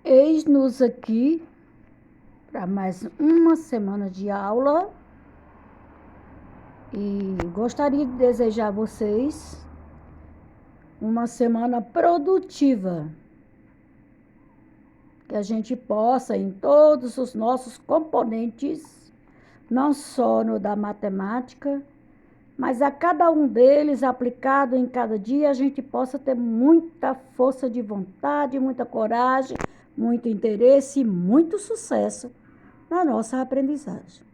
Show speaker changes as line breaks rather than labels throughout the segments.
Eis-nos aqui para mais uma semana de aula e gostaria de desejar a vocês uma semana produtiva, que a gente possa, em todos os nossos componentes, não só no da matemática, mas a cada um deles aplicado em cada dia, a gente possa ter muita força de vontade, muita coragem, muito interesse e muito sucesso na nossa aprendizagem.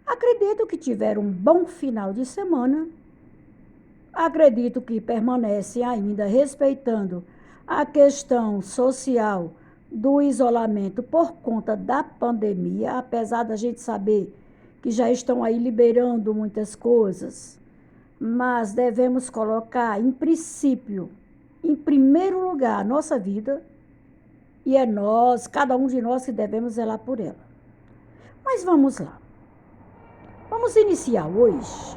Acredito que tiveram um bom final de semana. Acredito que permanecem ainda respeitando a questão social do isolamento por conta da pandemia, apesar da gente saber que já estão aí liberando muitas coisas, mas devemos colocar em princípio, em primeiro lugar, a nossa vida, e é nós, cada um de nós, que devemos zelar por ela. Mas vamos lá. Vamos iniciar hoje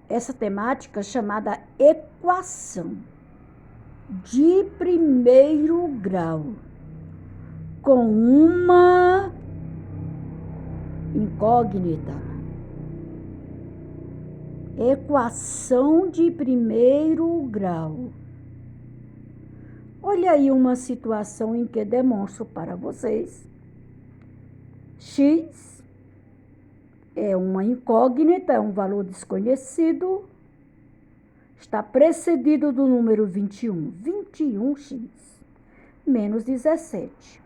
essa temática chamada equação de primeiro grau, com uma incógnita. Equação de primeiro grau. Olha aí uma situação em que demonstro para vocês. X é uma incógnita, é um valor desconhecido, está precedido do número 21, 21x, menos 17.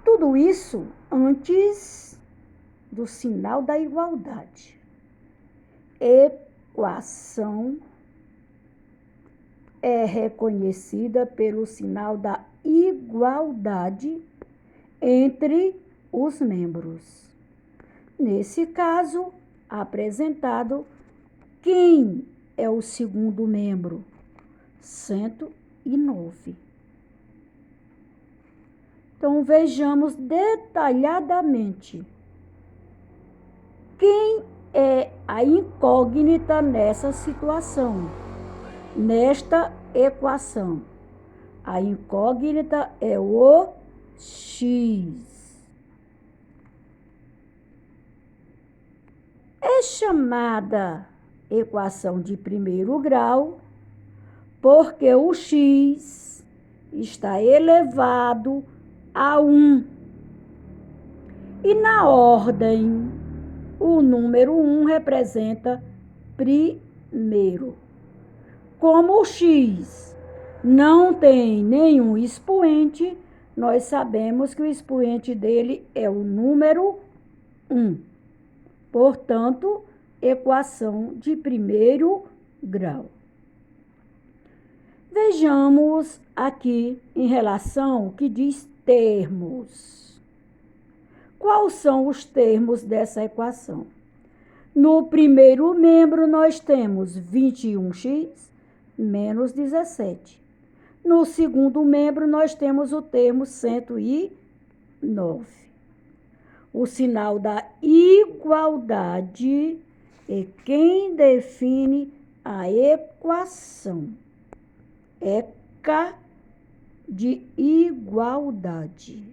Tudo isso antes do sinal da igualdade. Equação é reconhecida pelo sinal da igualdade entre os membros. Nesse caso, apresentado, quem é o segundo membro? 109. Então, vejamos detalhadamente quem é a incógnita nessa situação, nesta equação. A incógnita é o x. É chamada equação de primeiro grau porque o x está elevado a 1. E na ordem, o número 1 representa primeiro. Como o x não tem nenhum expoente, nós sabemos que o expoente dele é o número 1. Portanto, equação de primeiro grau. Vejamos aqui em relação ao que diz termos. Quais são os termos dessa equação? No primeiro membro, nós temos 21x menos 17. No segundo membro, nós temos o termo 109. O sinal da igualdade é quem define a equação. ECA de igualdade.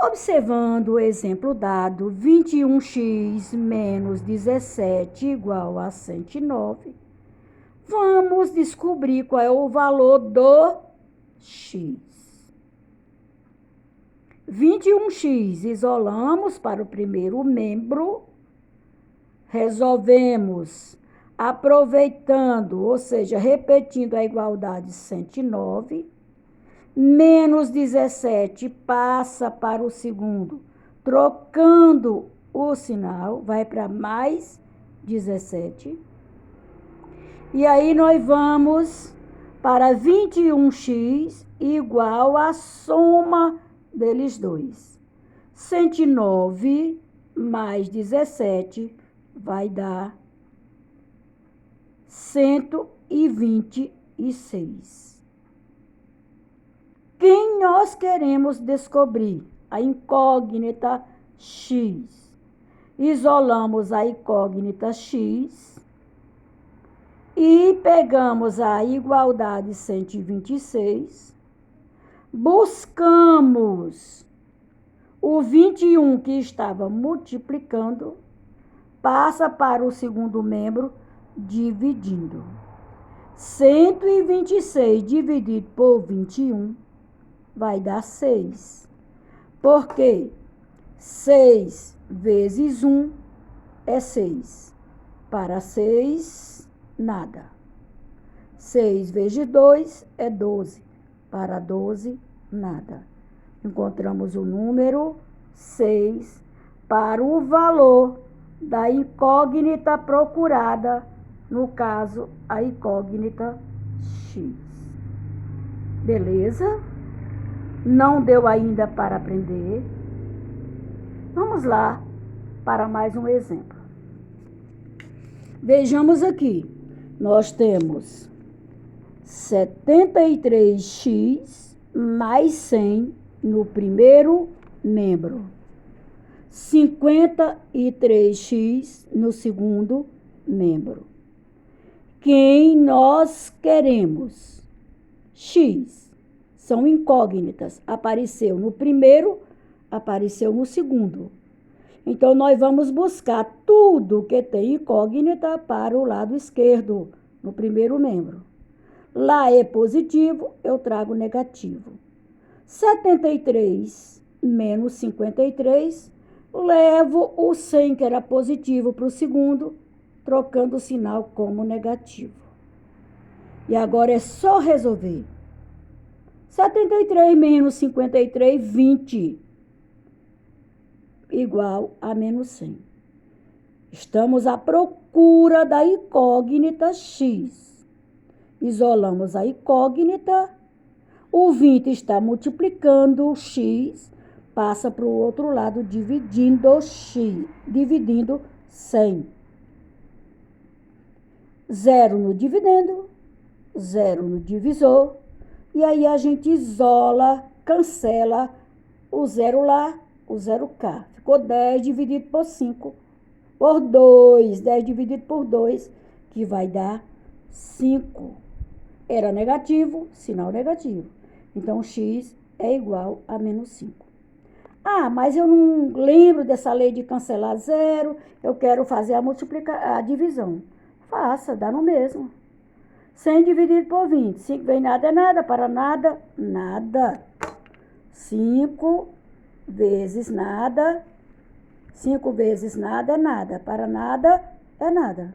Observando o exemplo dado, 21x menos 17 igual a 109, vamos descobrir qual é o valor do x. 21x isolamos para o primeiro membro, resolvemos aproveitando, ou seja, repetindo a igualdade 109, menos 17 passa para o segundo, trocando o sinal, vai para mais 17. E aí nós vamos para 21x igual a soma deles dois. 109 mais 17 vai dar 126. Quem nós queremos descobrir? A incógnita x. Isolamos a incógnita x E pegamos a igualdade 126, buscamos o 21 que estava multiplicando, passa para o segundo membro, dividindo. 126 dividido por 21 vai dar 6. Porque 6 vezes 1 é 6. Para 6, nada. 6 vezes 2 é 12. Para 12, nada. Encontramos o número 6 para o valor da incógnita procurada, no caso, a incógnita X. Beleza? Não deu ainda para aprender? Vamos lá para mais um exemplo. Vejamos aqui. Nós temos 73x mais 100 no primeiro membro. 53x no segundo membro. Quem nós queremos? X. São incógnitas. Apareceu no primeiro, apareceu no segundo. Então, nós vamos buscar tudo que tem incógnita para o lado esquerdo, no primeiro membro. Lá é positivo, eu trago negativo. 73 menos 53, levo o 100, que era positivo, para o segundo, trocando o sinal como negativo. E agora é só resolver. 73 menos 53, 20, igual a menos 100. Estamos à procura da incógnita X. Isolamos a incógnita. O 20 está multiplicando o X, passa para o outro lado, dividindo X, dividindo 100. 0 no dividendo, 0 no divisor, e aí a gente isola, cancela o 0 lá, o 0 cá. Ficou 10 dividido por 5, por 2, 10 dividido por 2, que vai dar 5. Era negativo, sinal negativo. Então, x é igual a menos 5. Ah, mas eu não lembro dessa lei de cancelar 0, eu quero fazer a divisão. Faça, dá no mesmo. 100 dividido por 20. 5 vem nada é nada, para nada, nada. 5 vezes nada. 5 vezes nada é nada, para nada é nada.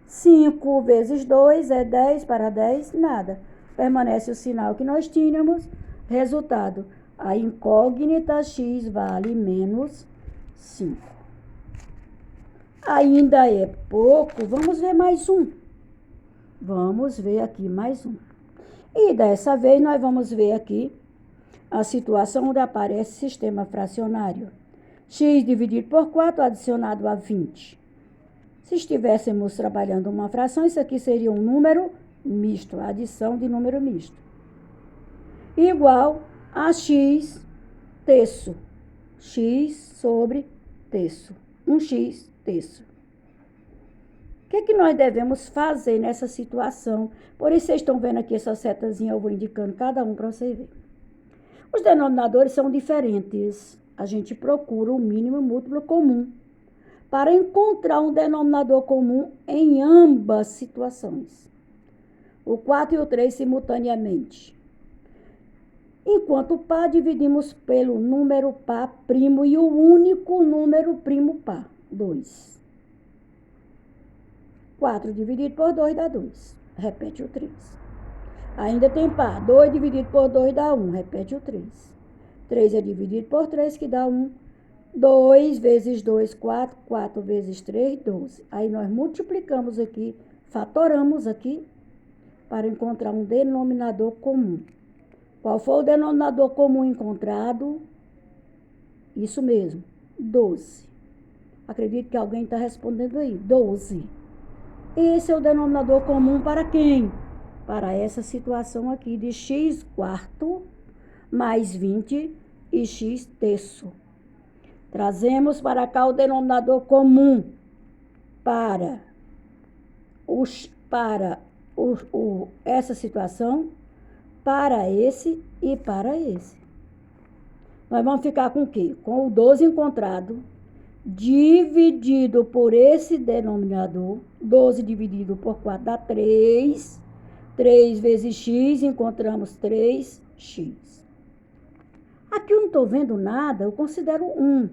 5 vezes 2 é 10, para 10, nada. Permanece o sinal que nós tínhamos. Resultado, a incógnita x vale menos 5. Ainda é pouco, vamos ver mais um. Vamos ver aqui mais um. E dessa vez nós vamos ver aqui a situação onde aparece sistema fracionário. X dividido por 4 adicionado a 20. Se estivéssemos trabalhando uma fração, isso aqui seria um número misto, a adição de número misto. Igual a x terço. X sobre terço. Um x terço. O que é que nós devemos fazer nessa situação? Por isso, vocês estão vendo aqui essa setazinha, eu vou indicando cada um para vocês verem. Os denominadores são diferentes. A gente procura o mínimo múltiplo comum para encontrar um denominador comum em ambas situações. O 4 e o 3 simultaneamente. Enquanto o par, dividimos pelo número par primo e o único número primo par, 2. 4 dividido por 2 dá 2. Repete o 3. Ainda tem par. 2 dividido por 2 dá 1. Repete o 3. 3 é dividido por 3, que dá 1. 2 vezes 2, 4. 4 vezes 3, 12. Aí nós multiplicamos aqui, fatoramos aqui, para encontrar um denominador comum. Qual foi o denominador comum encontrado? Isso mesmo, 12. Acredito que alguém está respondendo aí, 12. Esse é o denominador comum para quem? Para essa situação aqui de x quarto mais 20 e x terço. Trazemos para cá o denominador comum para essa situação para esse e para esse. Nós vamos ficar com o quê? Com o 12 encontrado, dividido por esse denominador. 12 dividido por 4 dá 3. 3 vezes x, encontramos 3x. Aqui eu não estou vendo nada, eu considero 1.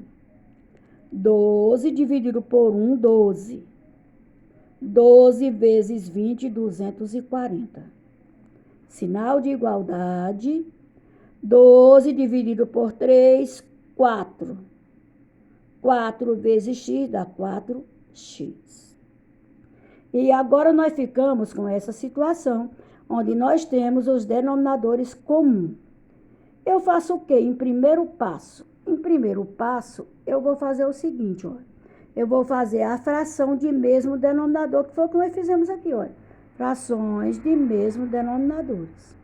12 dividido por 1, 12. 12 vezes 20, 240. Sinal de igualdade. 12 dividido por 3, 4. 4 vezes x dá 4x. E agora nós ficamos com essa situação, onde nós temos os denominadores comuns. Eu faço o quê? Em primeiro passo, eu vou fazer o seguinte, ó. Eu vou fazer a fração de mesmo denominador, que foi o que nós fizemos aqui, ó. Frações de mesmo denominadores.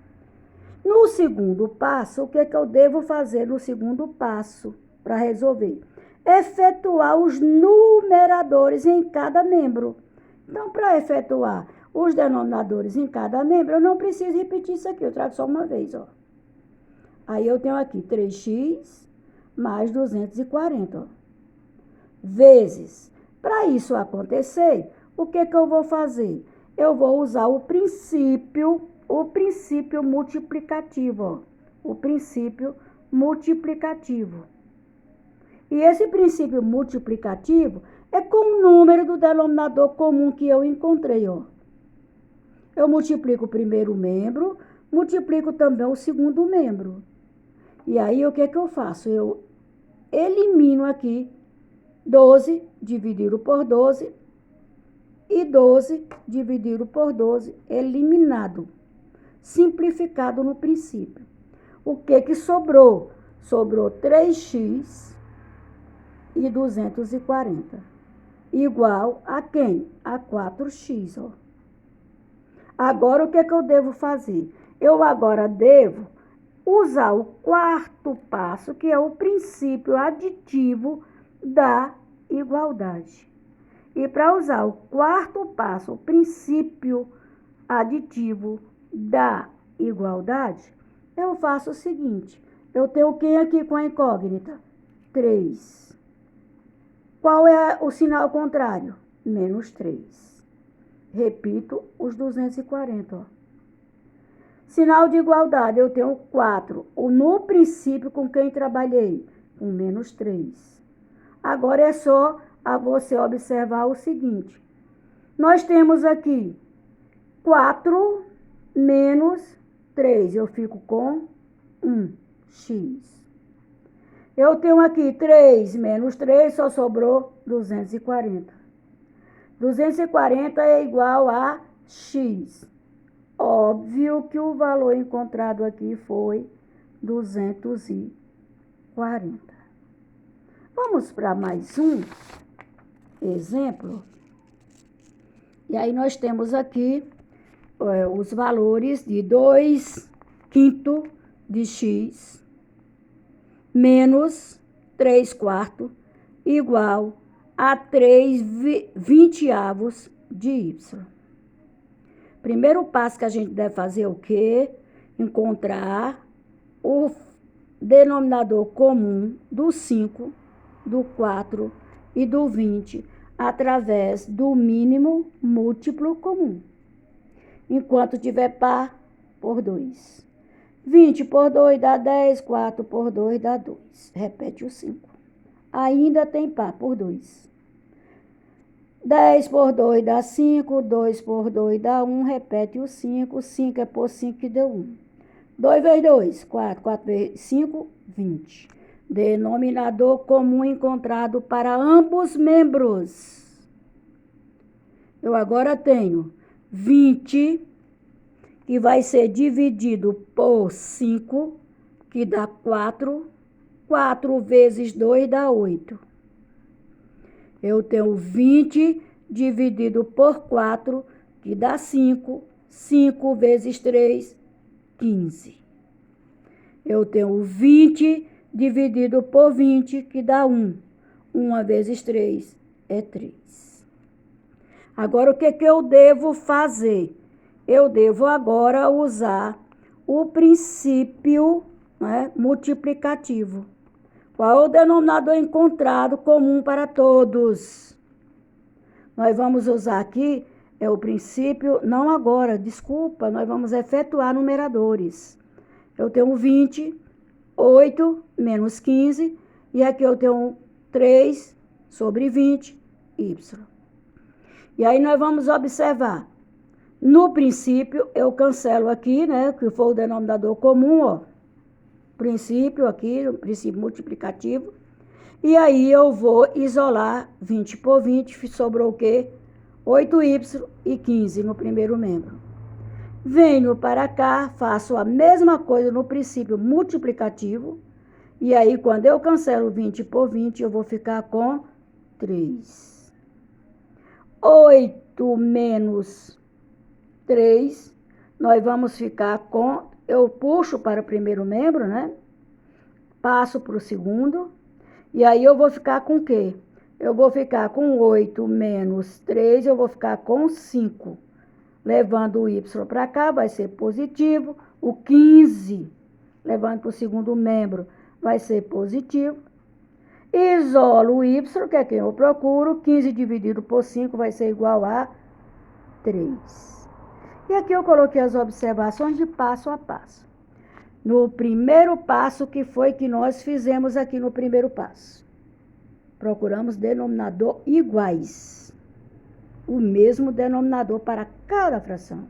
No segundo passo, o que eu devo fazer no segundo passo para resolver? Efetuar os numeradores em cada membro. Então, para efetuar os denominadores em cada membro, eu não preciso repetir isso aqui, eu trago só uma vez, ó. Aí eu tenho aqui 3x mais 240, ó. Vezes. Para isso acontecer, o que eu vou fazer? Eu vou usar o princípio multiplicativo, ó. O princípio multiplicativo. E esse princípio multiplicativo é com o número do denominador comum que eu encontrei, ó. Eu multiplico o primeiro membro, multiplico também o segundo membro. E aí, o que eu faço? Eu elimino aqui 12 dividido por 12 e 12 dividido por 12 eliminado. Simplificado no princípio. O que sobrou? Sobrou 3x e 240. Igual a quem? A 4x, ó. Agora, o que eu devo fazer? Eu agora devo usar o quarto passo, que é o princípio aditivo da igualdade. E para usar o quarto passo, o princípio aditivo da igualdade, eu faço o seguinte. Eu tenho quem aqui com a incógnita? 3. Qual é o sinal contrário? Menos 3. Repito os 240, ó. Sinal de igualdade, eu tenho 4. No princípio, com quem trabalhei? Com menos 3. Agora é só a você observar o seguinte. Nós temos aqui 4 menos 3. Eu fico com 1x. Eu tenho aqui 3 menos 3, só sobrou 240. 240 é igual a x. Óbvio que o valor encontrado aqui foi 240. Vamos para mais um exemplo. E aí nós temos aqui os valores de 2/5 de x menos 3/4 igual a 3/20 de y. Primeiro passo que a gente deve fazer é o quê? Encontrar o denominador comum do 5, do 4 e do 20 através do mínimo múltiplo comum. Enquanto tiver par, por 2. 20 por 2 dá 10, 4 por 2 dá 2. Repete o 5. Ainda tem par por 2. 10 por 2 dá 5, 2 por 2 dá 1, repete o 5, 5 é por 5 que deu 1. 2 vezes 2, 4, 4 vezes 5, 20. Denominador comum encontrado para ambos membros. Eu agora tenho 20, que vai ser dividido por 5, que dá 4. 4 vezes 2 dá 8. Eu tenho 20 dividido por 4, que dá 5. 5 vezes 3, 15. Eu tenho 20 dividido por 20, que dá 1. 1 vezes 3 é 3. Agora, o que eu devo fazer? eu devo agora usar o princípio, né, multiplicativo. Qual é o denominador encontrado comum para todos? Nós vamos usar aqui o princípio, não agora, desculpa, nós vamos efetuar numeradores. Eu tenho 20, 8 menos 15, e aqui eu tenho 3 sobre 20, y. E aí nós vamos observar. No princípio, eu cancelo aqui, né, que foi o denominador comum, ó. Princípio aqui, o princípio multiplicativo. E aí eu vou isolar 20 por 20, sobrou o quê? 8y e 15 no primeiro membro. Venho para cá, faço a mesma coisa no princípio multiplicativo. E aí, quando eu cancelo 20 por 20, eu vou ficar com 3. 8 menos 3, nós vamos ficar com... Eu puxo para o primeiro membro, né? Passo para o segundo. E aí eu vou ficar com o quê? Eu vou ficar com 8 menos 3, eu vou ficar com 5. Levando o y para cá, vai ser positivo. O 15, levando para o segundo membro, vai ser positivo. Isolo o y, que é quem eu procuro. 15 dividido por 5 vai ser igual a 3. E aqui eu coloquei as observações de passo a passo. No primeiro passo, que foi que nós fizemos aqui no primeiro passo. Procuramos denominador iguais. O mesmo denominador para cada fração.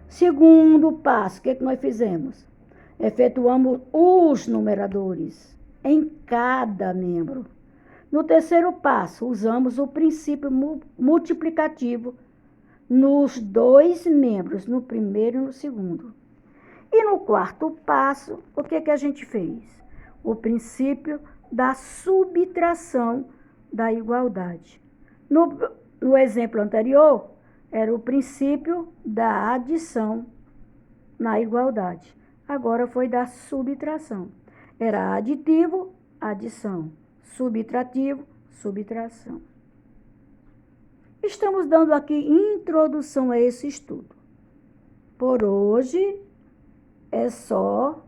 Segundo passo, o que nós fizemos? Efetuamos os numeradores em cada membro. No terceiro passo, usamos o princípio multiplicativo nos dois membros, no primeiro e no segundo. E no quarto passo, o que a gente fez? O princípio da subtração da igualdade. No exemplo anterior, era o princípio da adição na igualdade. Agora foi da subtração. Era aditivo, adição. Subtrativo, subtração. Estamos dando aqui introdução a esse estudo. Por hoje é só,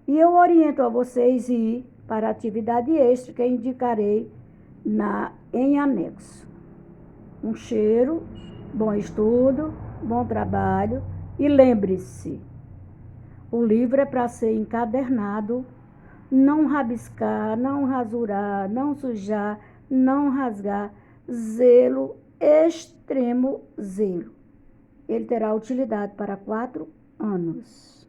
e eu oriento a vocês ir para a atividade extra que eu indicarei em anexo. Um cheiro, bom estudo, bom trabalho, e lembre-se, o livro é para ser encadernado, não rabiscar, não rasurar, não sujar, não rasgar, zelo, extremo zelo. Ele terá utilidade para 4 anos.